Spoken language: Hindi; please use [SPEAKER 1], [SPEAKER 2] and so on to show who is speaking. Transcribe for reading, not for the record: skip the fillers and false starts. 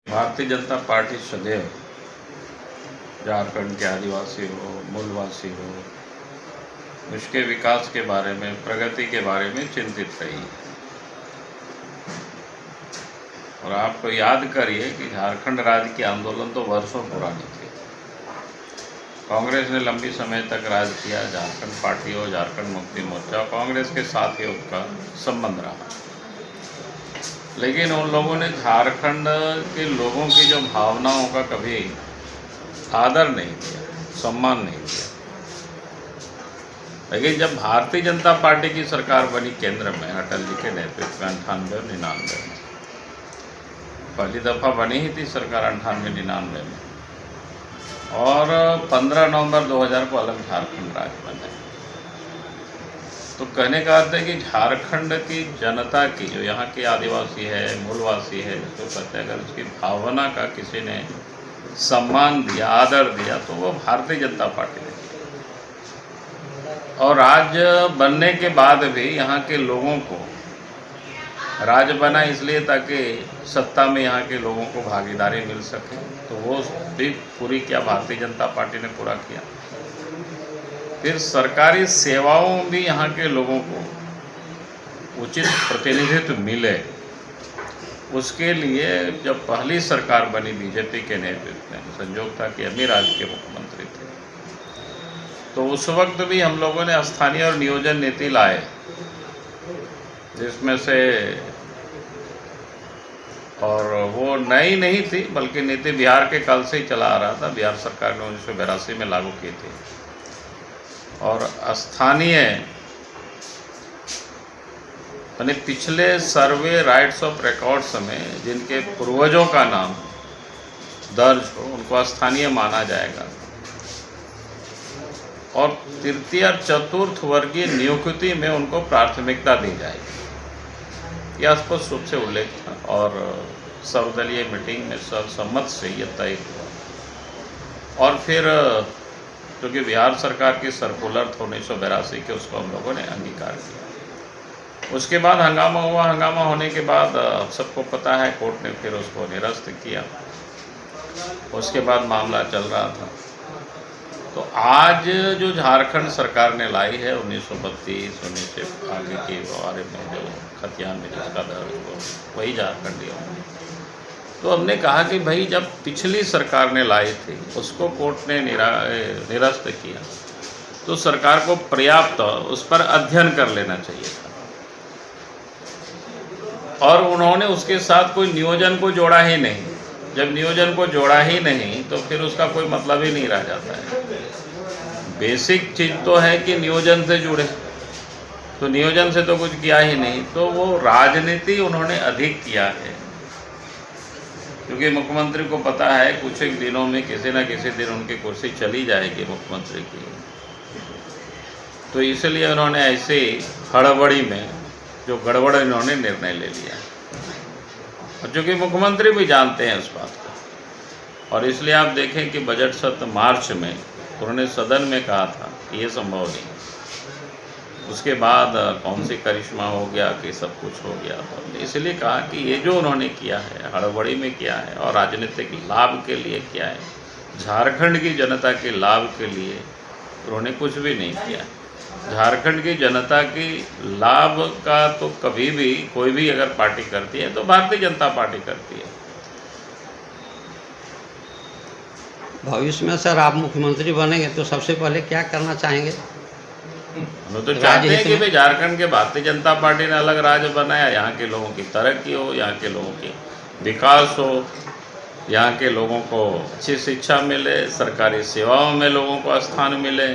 [SPEAKER 1] भारतीय जनता पार्टी सदैव झारखंड के आदिवासी हो, मूलवासी हो, उसके विकास के बारे में, प्रगति के बारे में चिंतित रही है। और आपको याद करिए कि झारखंड राज्य के आंदोलन तो वर्षों पुराने थे। कांग्रेस ने लंबी समय तक राज किया, झारखंड पार्टी हो, झारखंड मुक्ति मोर्चा, कांग्रेस के साथ ही उनका संबंध रहा। लेकिन उन लोगों ने झारखंड के लोगों की जो भावनाओं का कभी आदर नहीं किया, सम्मान नहीं किया। लेकिन जब भारतीय जनता पार्टी की सरकार बनी केंद्र में अटल जी के नेतृत्व में 98-99 में, पहली दफ़ा बनी ही थी सरकार 98-99 में, और 15 नवंबर 2000 को अलग झारखंड राज्य बना। तो कहने का अर्थ है कि झारखंड की जनता की, जो यहाँ के आदिवासी है, मूलवासी है, जिसको कहते हैं, अगर उसकी भावना का किसी ने सम्मान दिया, आदर दिया, तो वो भारतीय जनता पार्टी ने दिया। और राज्य बनने के बाद भी यहाँ के लोगों को, राज्य बना इसलिए ताकि सत्ता में यहाँ के लोगों को भागीदारी मिल सके, तो वो भी पूरी क्या भारतीय जनता पार्टी ने पूरा किया। फिर सरकारी सेवाओं भी यहाँ के लोगों को उचित प्रतिनिधित्व मिले, उसके लिए जब पहली सरकार बनी बीजेपी के नेतृत्व में, संयोग था कि अमी राज्य के मुख्यमंत्री थे, तो उस वक्त भी हम लोगों ने स्थानीय और नियोजन नीति लाए, जिसमें से, और वो नई नहीं थी बल्कि नीति बिहार के काल से ही चला आ रहा था। बिहार सरकार ने 1982 में लागू की थी। और स्थानीय यानी पिछले सर्वे राइट्स ऑफ रिकॉर्ड्स में जिनके पूर्वजों का नाम दर्ज हो, उनको स्थानीय माना जाएगा। और तृतीय और चतुर्थ वर्गीय नियुक्ति में उनको प्राथमिकता दी जाएगी, यह स्पष्ट रूप से उल्लेख था। और सर्वदलीय मीटिंग में सर्वसम्मत से यह तय हुआ। और फिर क्योंकि बिहार सरकार की सर्कुलर था 1982 के, उसको हम लोगों ने अंगीकार किया। उसके बाद हंगामा हुआ। हंगामा होने के बाद सबको पता है, कोर्ट ने फिर उसको निरस्त किया। उसके बाद मामला चल रहा था। तो आज जो झारखंड सरकार ने लाई है 1932 19 से आगे के बारे में जो खतियान में जिसका दर्ज हो, वही झारखंडी होंगे। तो हमने कहा कि भाई जब पिछली सरकार ने लाई थी, उसको कोर्ट ने निरस्त किया, तो सरकार को पर्याप्त उस पर अध्ययन कर लेना चाहिए था। और उन्होंने उसके साथ कोई नियोजन को जोड़ा ही नहीं। जब नियोजन को जोड़ा ही नहीं तो फिर उसका कोई मतलब ही नहीं रह जाता है। बेसिक चीज़ तो है कि नियोजन से जुड़े, तो नियोजन से तो कुछ किया ही नहीं। तो वो राजनीति उन्होंने अधिक किया है, क्योंकि मुख्यमंत्री को पता है कुछ एक दिनों में किसी न किसी दिन उनकी कुर्सी चली जाएगी मुख्यमंत्री की। तो इसलिए उन्होंने ऐसे हड़बड़ी में जो गड़बड़ इन्होंने निर्णय ले लिया। और चूँकि मुख्यमंत्री भी जानते हैं उस बात को, और इसलिए आप देखें कि बजट सत्र मार्च में उन्होंने सदन में कहा था कि ये संभव नहीं। उसके बाद कौन सी करिश्मा हो गया कि सब कुछ हो गया। तो इसलिए कहा कि ये जो उन्होंने किया है, हड़बड़ी में किया है और राजनीतिक लाभ के लिए किया है, झारखंड की जनता के लाभ के लिए उन्होंने कुछ भी नहीं किया। झारखंड की जनता की लाभ का तो कभी भी कोई भी अगर पार्टी करती है तो भारतीय जनता पार्टी करती है।
[SPEAKER 2] भविष्य में सर आप मुख्यमंत्री बनेंगे तो सबसे पहले क्या करना चाहेंगे?
[SPEAKER 1] हम तो चाहते हैं कि भाई झारखंड के भारतीय जनता पार्टी ने अलग राज्य बनाया, यहाँ के लोगों की तरक्की हो, यहाँ के लोगों की विकास हो, यहाँ के लोगों को अच्छी शिक्षा मिले, सरकारी सेवाओं में लोगों को स्थान मिले।